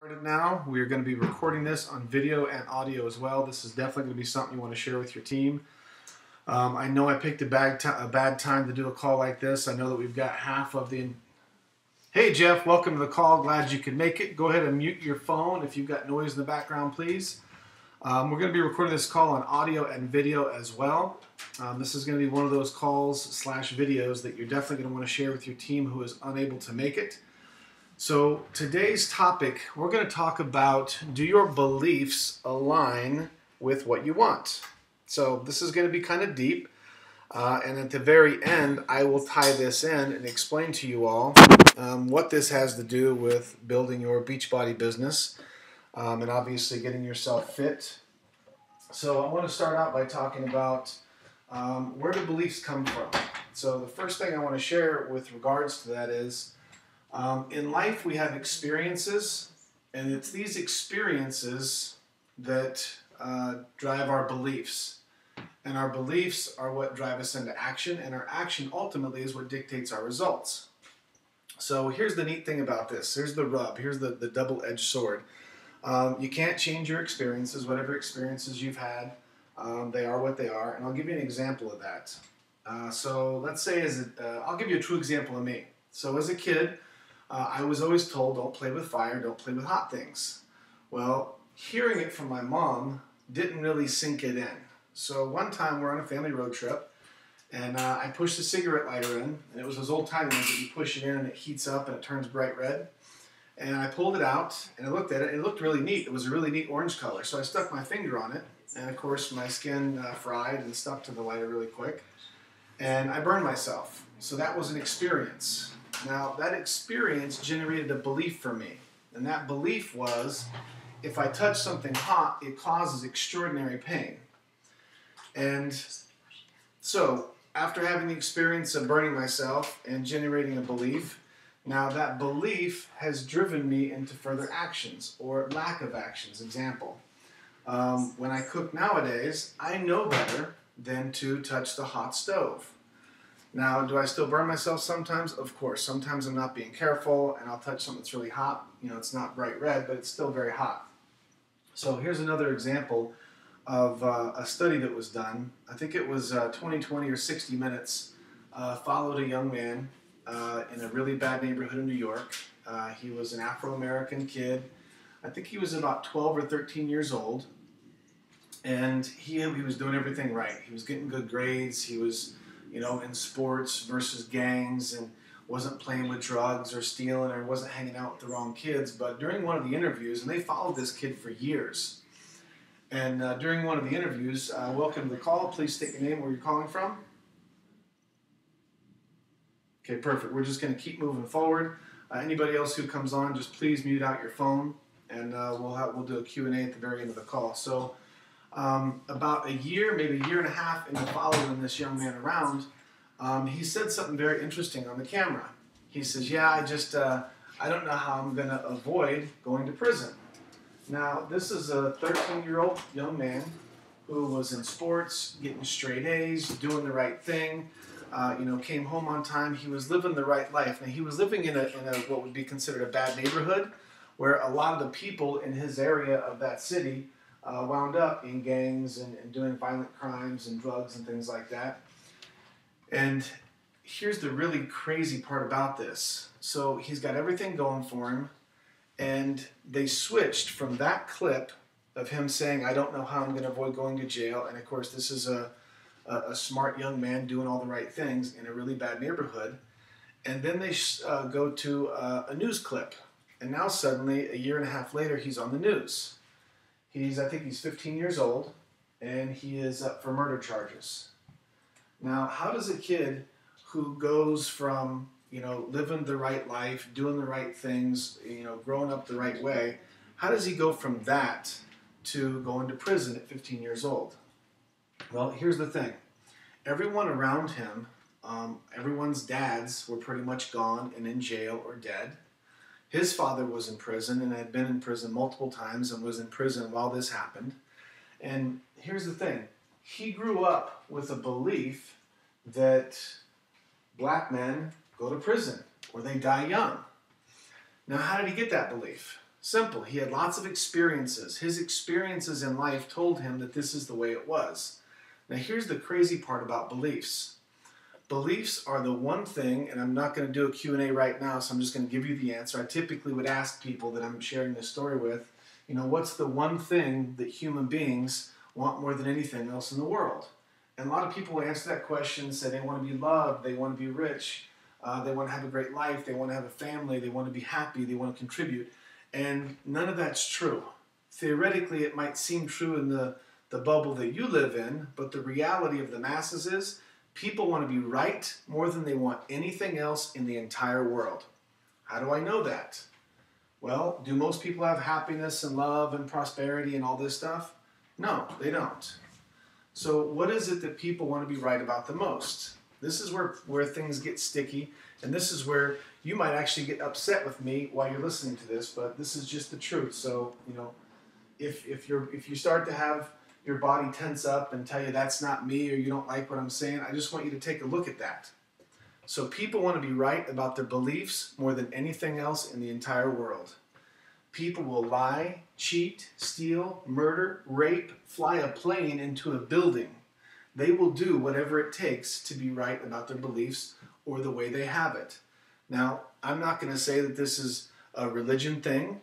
Started now. We are going to be recording this on video and audio as well. This is definitely going to be something you want to share with your team. I know I picked a bad time to do a call like this. I know that we've got half of the... Hey Jeff, welcome to the call. Glad you could make it. Go ahead and mute your phone if you've got noise in the background, please. We're going to be recording this call on audio and video as well. This is going to be one of those calls / videos that you're definitely going to want to share with your team who is unable to make it. So today's topic, we're going to talk about, do your beliefs align with what you want? So this is going to be kind of deep, and at the very end, I will tie this in and explain to you all what this has to do with building your Beachbody business and obviously getting yourself fit. So I want to start out by talking about where do beliefs come from? So the first thing I want to share with regards to that is, in life we have experiences, and it's these experiences that drive our beliefs. And our beliefs are what drive us into action, and our action ultimately is what dictates our results. So here's the neat thing about this. Here's the rub. Here's the double-edged sword. You can't change your experiences, whatever experiences you've had. They are what they are, and I'll give you an example of that. So let's say, I'll give you a true example of me. So as a kid, I was always told, don't play with fire, don't play with hot things. Well, hearing it from my mom didn't really sink it in. So one time we're on a family road trip, and I pushed a cigarette lighter in, and it was those old-timey ones that you push it in and it heats up and it turns bright red. And I pulled it out, and I looked at it, and it looked really neat. It was a really neat orange color. So I stuck my finger on it, and of course my skin fried and stuck to the lighter really quick. And I burned myself. So that was an experience. Now, that experience generated a belief for me, and that belief was, if I touch something hot, it causes extraordinary pain. And so, after having the experience of burning myself and generating a belief, now that belief has driven me into further actions, or lack of actions. Example, when I cook nowadays, I know better than to touch the hot stove. Now, do I still burn myself sometimes? Of course. Sometimes I'm not being careful and I'll touch something that's really hot. You know, it's not bright red, but it's still very hot. So here's another example of a study that was done. I think it was 20/20 or 60 Minutes, followed a young man in a really bad neighborhood in New York. He was an Afro-American kid. I think he was about 12 or 13 years old. And he was doing everything right. He was getting good grades. He was, you know, in sports versus gangs, and wasn't playing with drugs or stealing or wasn't hanging out with the wrong kids. But during one of the interviews, and they followed this kid for years, and during one of the interviews, welcome to the call. Please state your name, where you're calling from. Okay, perfect. We're just going to keep moving forward. Anybody else who comes on, just please mute out your phone, and we'll do a Q&A at the very end of the call. So about a year, maybe a year and a half into following this young man around, he said something very interesting on the camera. He says, yeah, I don't know how I'm going to avoid going to prison. Now, this is a 13-year-old young man who was in sports, getting straight A's, doing the right thing, came home on time. He was living the right life. Now, he was living in a what would be considered a bad neighborhood, where a lot of the people in his area of that city wound up in gangs and doing violent crimes and drugs and things like that. And here's the really crazy part about this. So he's got everything going for him, and they switched from that clip of him saying, I don't know how I'm going to avoid going to jail, and of course this is a smart young man doing all the right things in a really bad neighborhood, and then they go to a news clip, and now suddenly, a year and a half later, he's on the news. I think he's 15 years old, and he is up for murder charges. Now, how does a kid who goes from, living the right life, doing the right things, growing up the right way, how does he go from that to going to prison at 15 years old? Well, here's the thing. Everyone around him, everyone's dads were pretty much gone and in jail or dead. His father was in prison and had been in prison multiple times and was in prison while this happened. And here's the thing. He grew up with a belief that black men go to prison or they die young. Now, how did he get that belief? Simple. He had lots of experiences. His experiences in life told him that this is the way it was. Now here's the crazy part about beliefs. Beliefs are the one thing, and I'm not going to do a Q&A right now, so I'm just going to give you the answer. I typically would ask people that I'm sharing this story with, you know, what's the one thing that human beings want more than anything else in the world? And a lot of people will answer that question and say they want to be loved, they want to be rich, they want to have a great life, they want to have a family, they want to be happy, they want to contribute. And none of that's true. Theoretically, it might seem true in the bubble that you live in, but the reality of the masses is people want to be right more than they want anything else in the entire world. How do I know that? Well, do most people have happiness and love and prosperity and all this stuff? No, they don't. So what is it that people want to be right about the most? This is where things get sticky, and this is where you might actually get upset with me while you're listening to this, but this is just the truth. So, you know, if you start to have your body tense up and tell you that's not me or you don't like what I'm saying, I just want you to take a look at that. So people want to be right about their beliefs more than anything else in the entire world. People will lie, cheat, steal, murder, rape, fly a plane into a building. They will do whatever it takes to be right about their beliefs or the way they have it. Now, I'm not going to say that this is a religion thing.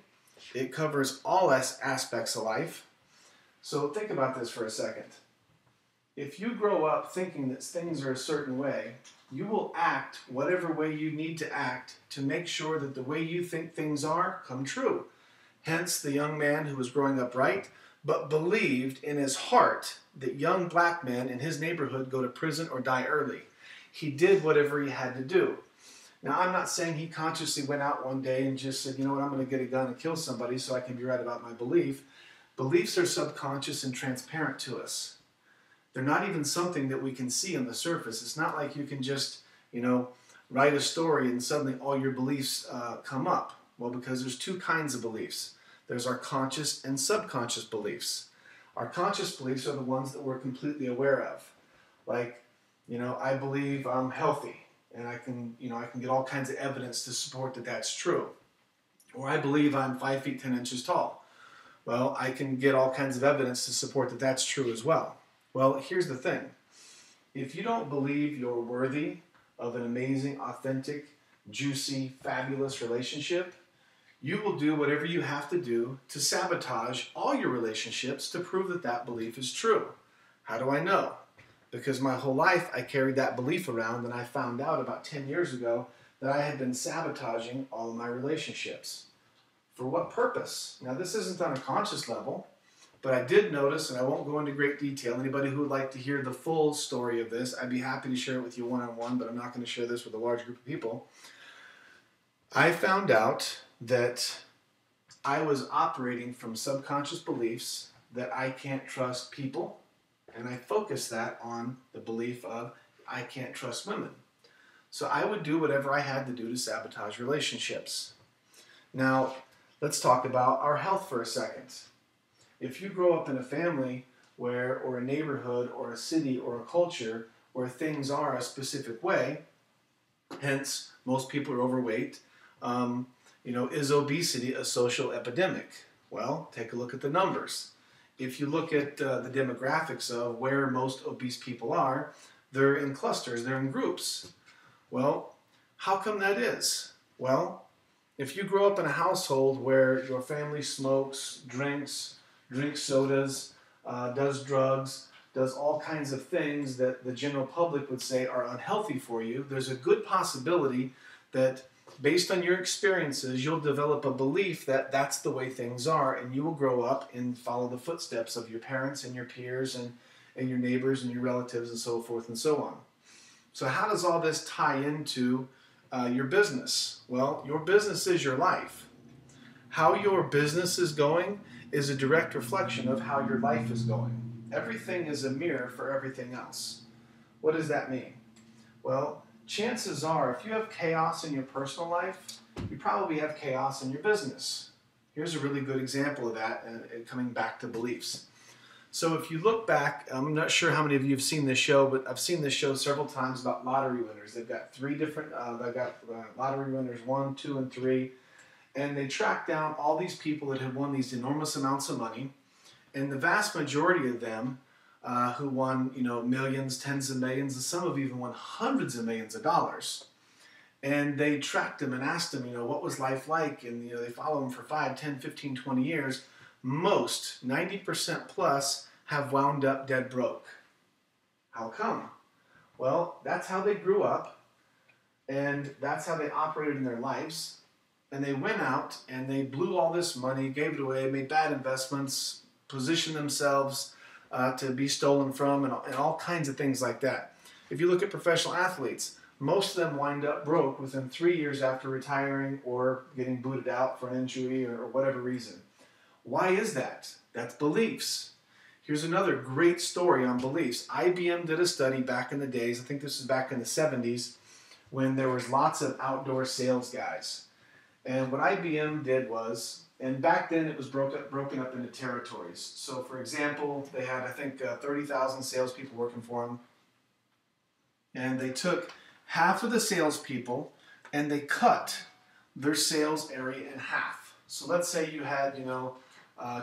It covers all aspects of life. So think about this for a second. If you grow up thinking that things are a certain way, you will act whatever way you need to act to make sure that the way you think things are come true. Hence, the young man who was growing up right, but believed in his heart that young black men in his neighborhood go to prison or die early. He did whatever he had to do. Now, I'm not saying he consciously went out one day and just said, you know what, I'm going to get a gun and kill somebody so I can be right about my belief. Beliefs are subconscious and transparent to us. They're not even something that we can see on the surface. It's not like you can just, you know, write a story and suddenly all your beliefs come up. Well, because there's two kinds of beliefs. There's our conscious and subconscious beliefs. Our conscious beliefs are the ones that we're completely aware of. Like, you know, I believe I'm healthy, and I can get all kinds of evidence to support that that's true. Or I believe I'm 5 feet 10 inches tall. Well, I can get all kinds of evidence to support that that's true as well. Well, here's the thing. If you don't believe you're worthy of an amazing, authentic, juicy, fabulous relationship, you will do whatever you have to do to sabotage all your relationships to prove that that belief is true. How do I know? Because my whole life I carried that belief around, and I found out about 10 years ago that I had been sabotaging all of my relationships. For what purpose? Now, this isn't on a conscious level, but I did notice, and I won't go into great detail. Anybody who would like to hear the full story of this, I'd be happy to share it with you one-on-one, but I'm not going to share this with a large group of people. I found out that I was operating from subconscious beliefs that I can't trust people, and I focused that on the belief of I can't trust women. So I would do whatever I had to do to sabotage relationships. Now, let's talk about our health for a second. If you grow up in a family where, or a neighborhood, or a city, or a culture where things are a specific way, hence most people are overweight, is obesity a social epidemic? Well, take a look at the numbers. If you look at the demographics of where most obese people are, they're in clusters, they're in groups. Well, how come that is? Well, if you grow up in a household where your family smokes, drinks sodas, does drugs, does all kinds of things that the general public would say are unhealthy for you, there's a good possibility that based on your experiences, you'll develop a belief that that's the way things are, and you will grow up and follow the footsteps of your parents and your peers and your neighbors and your relatives and so forth and so on. So how does all this tie into your business? Well, your business is your life. How your business is going is a direct reflection of how your life is going. Everything is a mirror for everything else. What does that mean? Well, chances are, if you have chaos in your personal life, you probably have chaos in your business. Here's a really good example of that, coming back to beliefs. So if you look back, I'm not sure how many of you have seen this show, but I've seen this show several times about lottery winners. They've got three different, lottery winners, 1, 2, and 3. and they tracked down all these people that had won these enormous amounts of money, and the vast majority of them who won, millions, tens of millions, and some have even won hundreds of millions of dollars. And they tracked them and asked them, what was life like? And they follow them for 5, 10, 15, 20 years. Most, 90% plus, have wound up dead broke. How come? Well, that's how they grew up, and that's how they operated in their lives. And they went out and they blew all this money, gave it away, made bad investments, positioned themselves to be stolen from, and all kinds of things like that. If you look at professional athletes, most of them wind up broke within 3 years after retiring or getting booted out for an injury or whatever reason. Why is that? That's beliefs. Here's another great story on beliefs. IBM did a study back in the days, I think this was back in the 70s, when there was lots of outdoor sales guys. And what IBM did was, and back then it was broken up into territories. So for example, they had, I think, 30,000 salespeople working for them. And they took half of the salespeople and they cut their sales area in half. So let's say you had,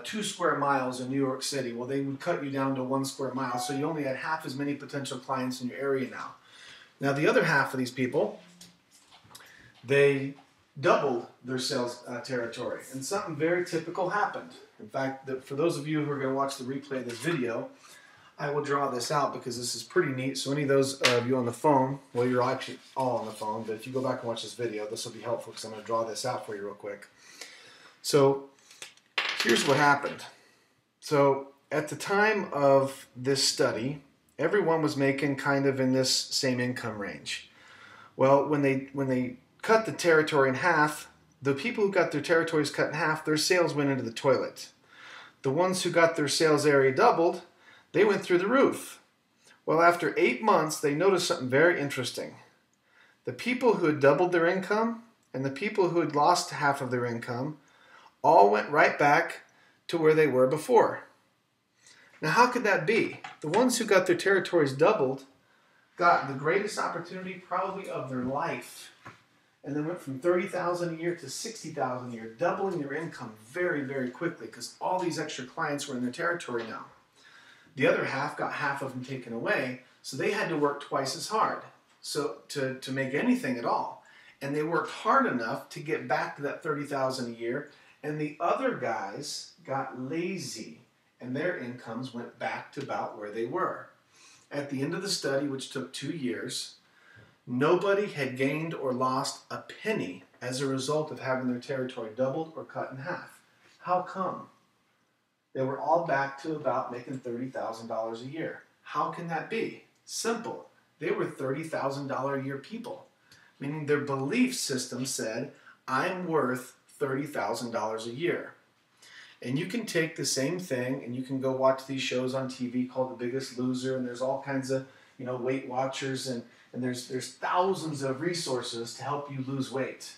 2 square miles in New York City. Well, they would cut you down to 1 square mile. So you only had half as many potential clients in your area now. Now the other half of these people, they doubled their sales territory, and something very typical happened. In fact, for those of you who are going to watch the replay of this video, I will draw this out because this is pretty neat. So any of those of you on the phone, well, you're actually all on the phone, but if you go back and watch this video, this will be helpful because I'm going to draw this out for you real quick. So here's what happened. So at the time of this study, everyone was making kind of in this same income range. Well, when they cut the territory in half, the people who got their territories cut in half, their sales went into the toilet. The ones who got their sales area doubled, they went through the roof. Well, after 8 months, they noticed something very interesting. The people who had doubled their income and the people who had lost half of their income all went right back to where they were before. Now, how could that be? The ones who got their territories doubled got the greatest opportunity probably of their life, and then went from $30,000 a year to $60,000 a year, doubling their income very, very quickly because all these extra clients were in their territory now. The other half got half of them taken away, so they had to work twice as hard to make anything at all. And they worked hard enough to get back to that $30,000 a year, and the other guys got lazy, and their incomes went back to about where they were. At the end of the study, which took 2 years, nobody had gained or lost a penny as a result of having their territory doubled or cut in half. How come? They were all back to about making $30,000 a year. How can that be? Simple. They were $30,000 a year people, meaning their belief system said, I'm worth $30,000 a year. And you can take the same thing and you can go watch these shows on TV called The Biggest Loser, and there's all kinds of Weight Watchers, and there's thousands of resources to help you lose weight.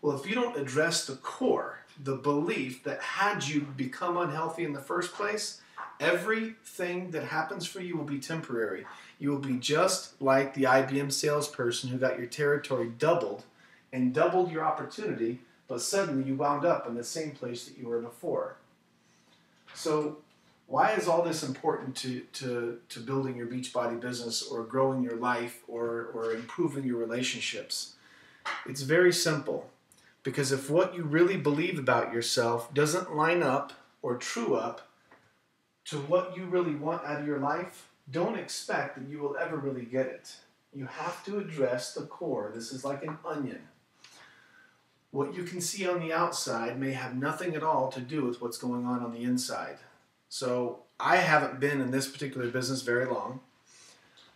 Well, if you don't address the core, the belief that had you become unhealthy in the first place, everything that happens for you will be temporary. You will be just like the IBM salesperson who got your territory doubled and doubled your opportunity, but suddenly you wound up in the same place that you were before. So why is all this important to building your Beachbody business or growing your life or improving your relationships? It's very simple. Because if what you really believe about yourself doesn't line up or true up to what you really want out of your life, don't expect that you will ever really get it. You have to address the core. This is like an onion. What you can see on the outside may have nothing at all to do with what's going on the inside. So I haven't been in this particular business very long.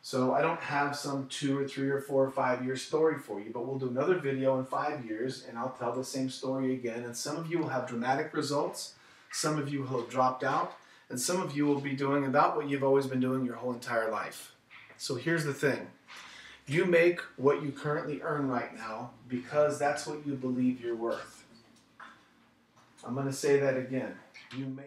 So I don't have some 2 or 3 or 4 or 5 year story for you, but we'll do another video in 5 years and I'll tell the same story again. And some of you will have dramatic results, some of you will have dropped out, and some of you will be doing about what you've always been doing your whole entire life. So here's the thing. You make what you currently earn right now because that's what you believe you're worth. I'm going to say that again. You make